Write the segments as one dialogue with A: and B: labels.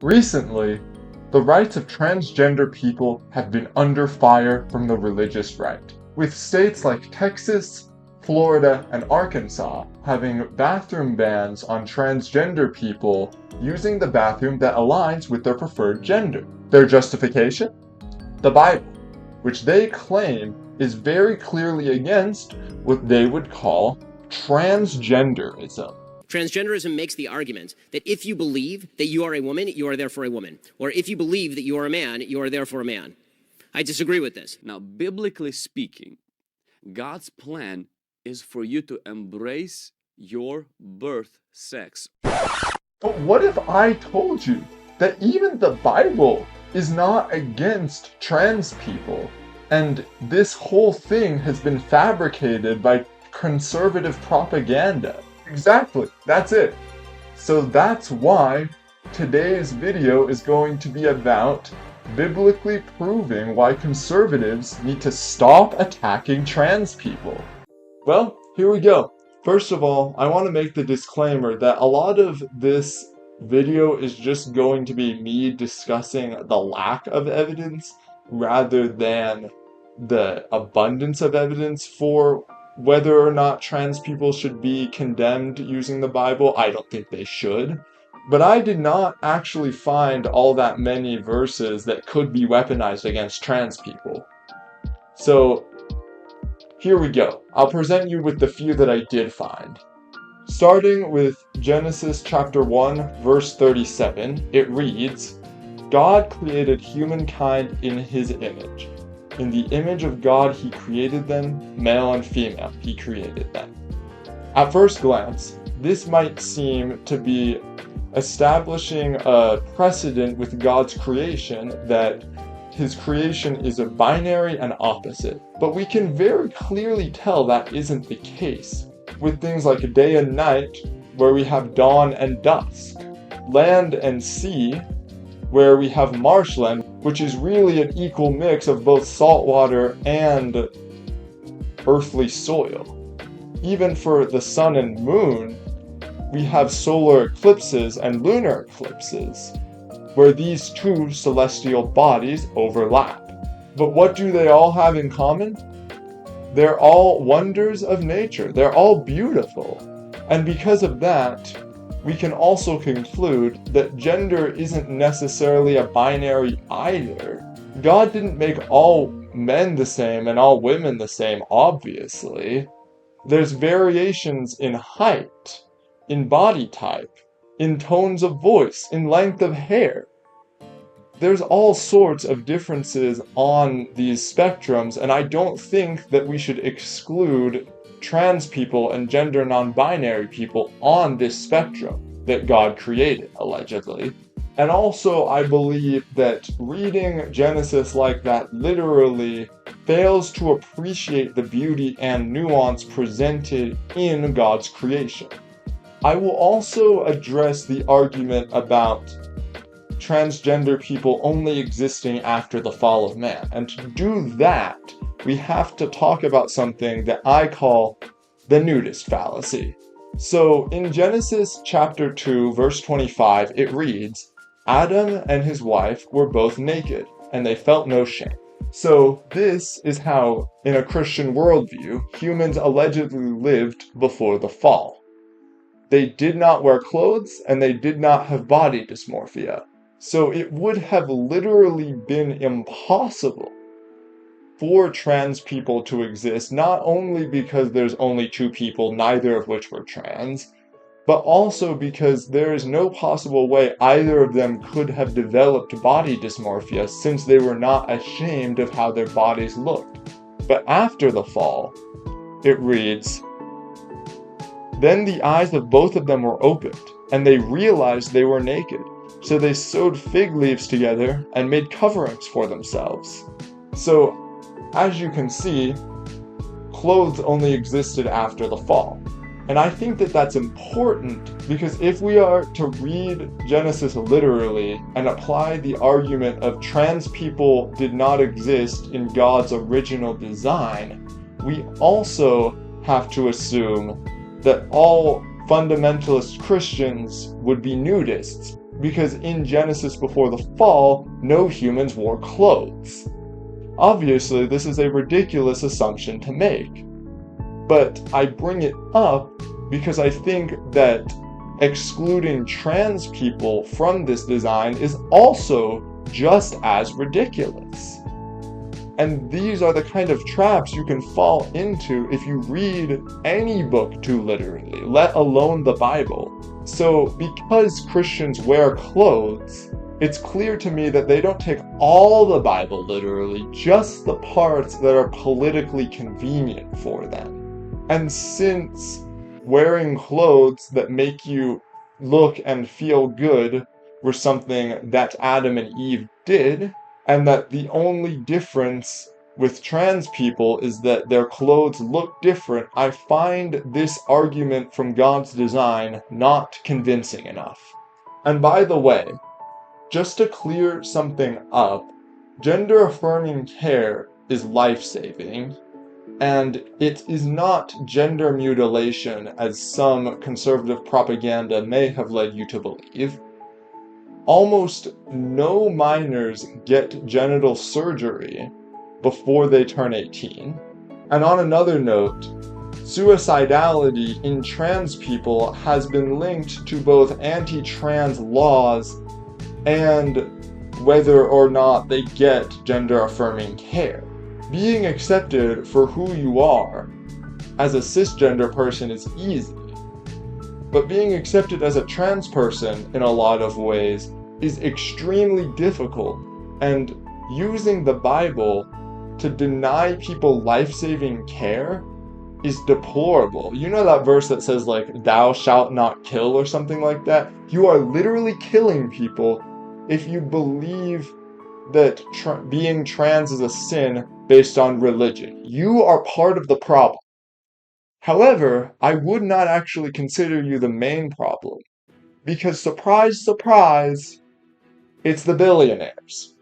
A: Recently, the rights of transgender people have been under fire from the religious right, with states like Texas, Florida, and Arkansas having bathroom bans on transgender people using the bathroom that aligns with their preferred gender. Their justification? The Bible, which they claim is very clearly against what they would call transgenderism.
B: Transgenderism makes the argument that if you believe that you are a woman, you are therefore a woman. Or if you believe that you are a man, you are therefore a man. I disagree with this.
C: Now, biblically speaking, God's plan is for you to embrace your birth sex.
A: But what if I told you that even the Bible is not against trans people, and this whole thing has been fabricated by conservative propaganda? Exactly, that's it. So that's why today's video is going to be about biblically proving why conservatives need to stop attacking trans people. Well, here we go. First of all, I want to make the disclaimer that a lot of this video is just going to be me discussing the lack of evidence rather than the abundance of evidence for whether or not trans people should be condemned using the Bible. I don't think they should. But I did not actually find all that many verses that could be weaponized against trans people. So, here we go. I'll present you with the few that I did find. Starting with Genesis chapter 1, verse 37, it reads, God created humankind in his image. In the image of God he created them, male and female, he created them. At first glance, this might seem to be establishing a precedent with God's creation that his creation is a binary and opposite. But we can very clearly tell that isn't the case, with things like day and night, where we have dawn and dusk, land and sea, where we have marshland, which is really an equal mix of both saltwater and earthly soil. Even for the sun and moon, we have solar eclipses and lunar eclipses, where these two celestial bodies overlap. But what do they all have in common? They're all wonders of nature. They're all beautiful. And because of that, we can also conclude that gender isn't necessarily a binary either. God didn't make all men the same and all women the same, obviously. There's variations in height, in body type, in tones of voice, in length of hair. There's all sorts of differences on these spectrums, and I don't think that we should exclude trans people and gender non-binary people on this spectrum that God created, allegedly. And also, I believe that reading Genesis like that literally fails to appreciate the beauty and nuance presented in God's creation. I will also address the argument about transgender people only existing after the fall of man. And to do that, we have to talk about something that I call the nudist fallacy. So in Genesis chapter 2, verse 25, it reads, Adam and his wife were both naked, and they felt no shame. So this is how, in a Christian worldview, humans allegedly lived before the fall. They did not wear clothes, and they did not have body dysmorphia. So it would have literally been impossible for trans people to exist, not only because there's only two people, neither of which were trans, but also because there is no possible way either of them could have developed body dysmorphia since they were not ashamed of how their bodies looked. But after the fall, it reads, Then the eyes of both of them were opened, and they realized they were naked. So they sewed fig leaves together and made coverings for themselves. So, as you can see, clothes only existed after the fall. And I think that that's important because if we are to read Genesis literally and apply the argument of trans people did not exist in God's original design, we also have to assume that all fundamentalist Christians would be nudists because in Genesis before the fall, no humans wore clothes. Obviously, this is a ridiculous assumption to make, but I bring it up because I think that excluding trans people from this design is also just as ridiculous. And these are the kind of traps you can fall into if you read any book too literally, let alone the Bible. So, because Christians wear clothes, it's clear to me that they don't take all the Bible literally, just the parts that are politically convenient for them. And since wearing clothes that make you look and feel good were something that Adam and Eve did, and that the only difference with trans people is that their clothes look different, I find this argument from God's design not convincing enough. And by the way, just to clear something up, gender-affirming care is life-saving, and it is not gender mutilation as some conservative propaganda may have led you to believe. Almost no minors get genital surgery before they turn 18. And on another note, suicidality in trans people has been linked to both anti-trans laws and whether or not they get gender-affirming care. Being accepted for who you are as a cisgender person is easy, but being accepted as a trans person in a lot of ways is extremely difficult, and using the Bible to deny people life-saving care is deplorable. You know that verse that says, like, thou shalt not kill or something like that? You are literally killing people if you believe that being trans is a sin based on religion. You are part of the problem. However, I would not actually consider you the main problem, because surprise, surprise, it's the billionaires.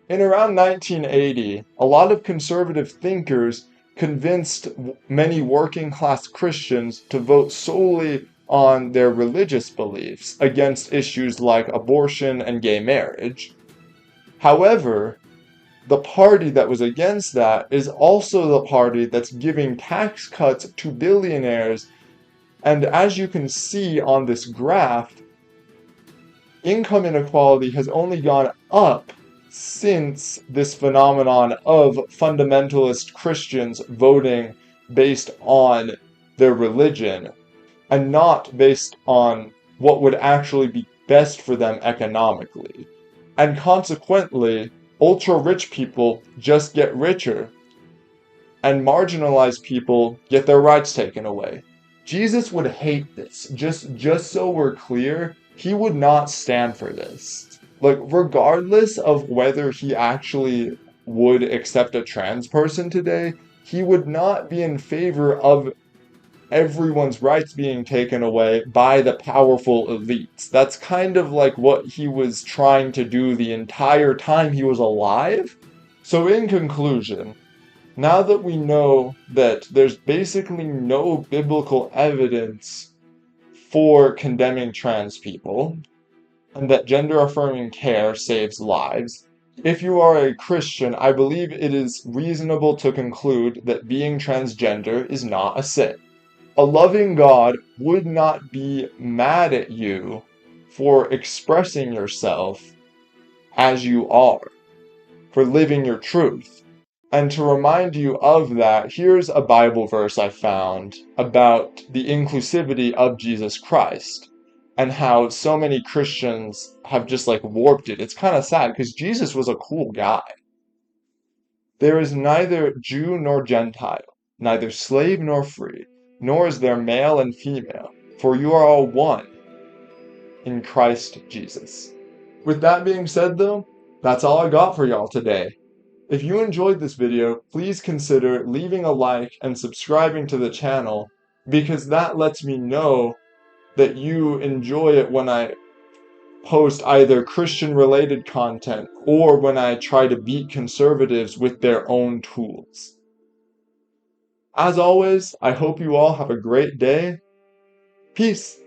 A: In around 1980, a lot of conservative thinkers convinced many working-class Christians to vote solely on their religious beliefs against issues like abortion and gay marriage. However, the party that was against that is also the party that's giving tax cuts to billionaires, and as you can see on this graph, income inequality has only gone up since this phenomenon of fundamentalist Christians voting based on their religion and not based on what would actually be best for them economically. And consequently, ultra-rich people just get richer, and marginalized people get their rights taken away. Jesus would hate this. Just so we're clear, he would not stand for this. Like, regardless of whether he actually would accept a trans person today, he would not be in favor of everyone's rights being taken away by the powerful elites. That's kind of like what he was trying to do the entire time he was alive. So in conclusion, now that we know that there's basically no biblical evidence for condemning trans people, and that gender-affirming care saves lives, if you are a Christian, I believe it is reasonable to conclude that being transgender is not a sin. A loving God would not be mad at you for expressing yourself as you are, for living your truth. And to remind you of that, here's a Bible verse I found about the inclusivity of Jesus Christ and how so many Christians have just like warped it. It's kind of sad because Jesus was a cool guy. There is neither Jew nor Gentile, neither slave nor free, nor is there male and female, for you are all one in Christ Jesus. With that being said though, that's all I got for y'all today. If you enjoyed this video, please consider leaving a like and subscribing to the channel, because that lets me know that you enjoy it when I post either Christian-related content or when I try to beat conservatives with their own tools. As always, I hope you all have a great day. Peace!